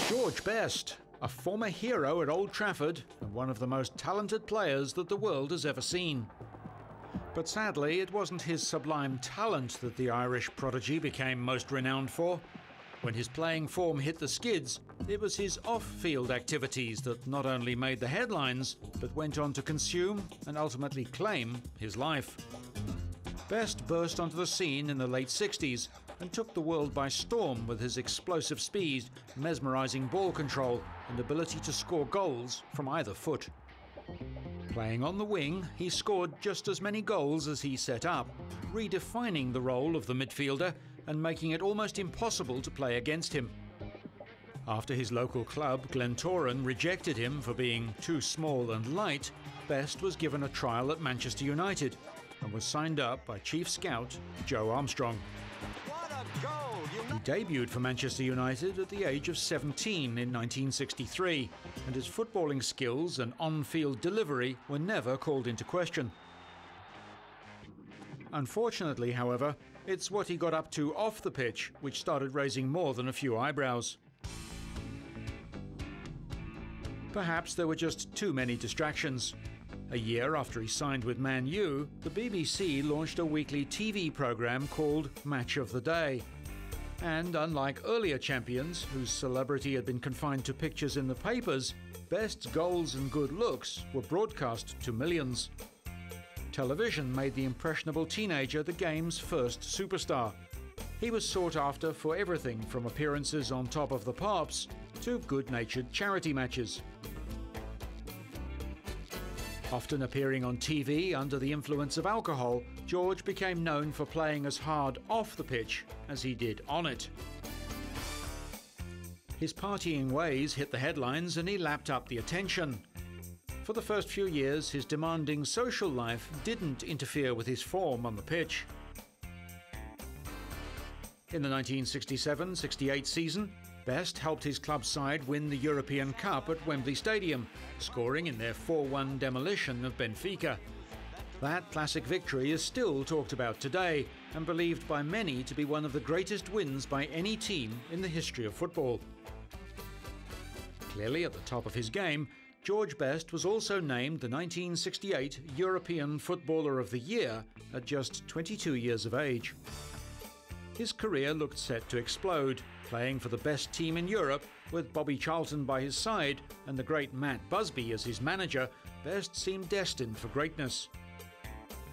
George Best, a former hero at Old Trafford and one of the most talented players that the world has ever seen. But sadly, it wasn't his sublime talent that the Irish prodigy became most renowned for. When his playing form hit the skids, it was his off-field activities that not only made the headlines, but went on to consume and ultimately claim his life. Best burst onto the scene in the late 60s and took the world by storm with his explosive speed, mesmerising ball control and ability to score goals from either foot. Playing on the wing, he scored just as many goals as he set up, redefining the role of the midfielder and making it almost impossible to play against him. After his local club, Glentoran, rejected him for being too small and light, Best was given a trial at Manchester United and was signed up by chief scout Joe Armstrong. He debuted for Manchester United at the age of 17 in 1963, and his footballing skills and on-field delivery were never called into question. Unfortunately, however, it's what he got up to off the pitch which started raising more than a few eyebrows. Perhaps there were just too many distractions. A year after he signed with Man U, the BBC launched a weekly TV programme called Match of the Day. And unlike earlier champions, whose celebrity had been confined to pictures in the papers, Best's goals and good looks were broadcast to millions. Television made the impressionable teenager the game's first superstar. He was sought after for everything from appearances on Top of the Pops to good-natured charity matches. Often appearing on TV under the influence of alcohol, George became known for playing as hard off the pitch as he did on it. His partying ways hit the headlines and he lapped up the attention. For the first few years, his demanding social life didn't interfere with his form on the pitch. In the 1967-68 season, Best helped his club side win the European Cup at Wembley Stadium, scoring in their 4-1 demolition of Benfica. That classic victory is still talked about today and believed by many to be one of the greatest wins by any team in the history of football. Clearly at the top of his game, George Best was also named the 1968 European Footballer of the Year at just 22 years of age. His career looked set to explode, playing for the best team in Europe with Bobby Charlton by his side and the great Matt Busby as his manager. Best seemed destined for greatness.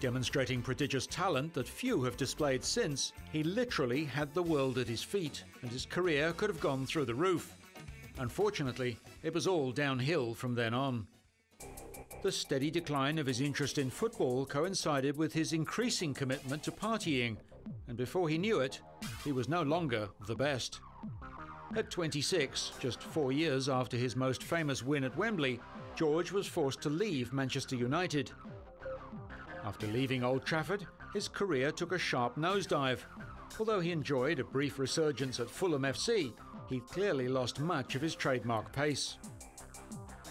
Demonstrating prodigious talent that few have displayed since, he literally had the world at his feet and his career could have gone through the roof. Unfortunately, it was all downhill from then on. The steady decline of his interest in football coincided with his increasing commitment to partying, and before he knew it, he was no longer the best. At 26, just 4 years after his most famous win at Wembley, George was forced to leave Manchester United. After leaving Old Trafford, his career took a sharp nosedive. Although he enjoyed a brief resurgence at Fulham FC, he clearly lost much of his trademark pace.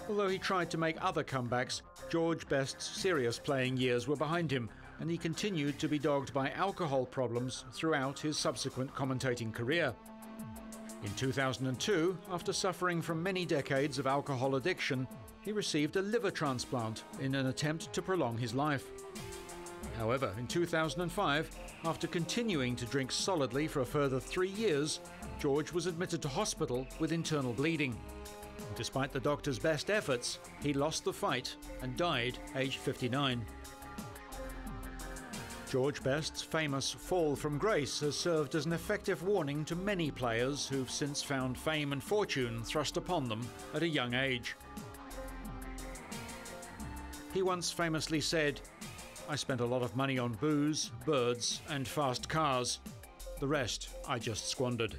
Although he tried to make other comebacks, George Best's serious playing years were behind him, and he continued to be dogged by alcohol problems throughout his subsequent commentating career. In 2002, after suffering from many decades of alcohol addiction, he received a liver transplant in an attempt to prolong his life. However, in 2005, after continuing to drink solidly for a further 3 years, George was admitted to hospital with internal bleeding. Despite the doctor's best efforts, he lost the fight and died aged 59. George Best's famous fall from grace has served as an effective warning to many players who've since found fame and fortune thrust upon them at a young age. He once famously said, "I spent a lot of money on booze, birds, and fast cars. The rest I just squandered."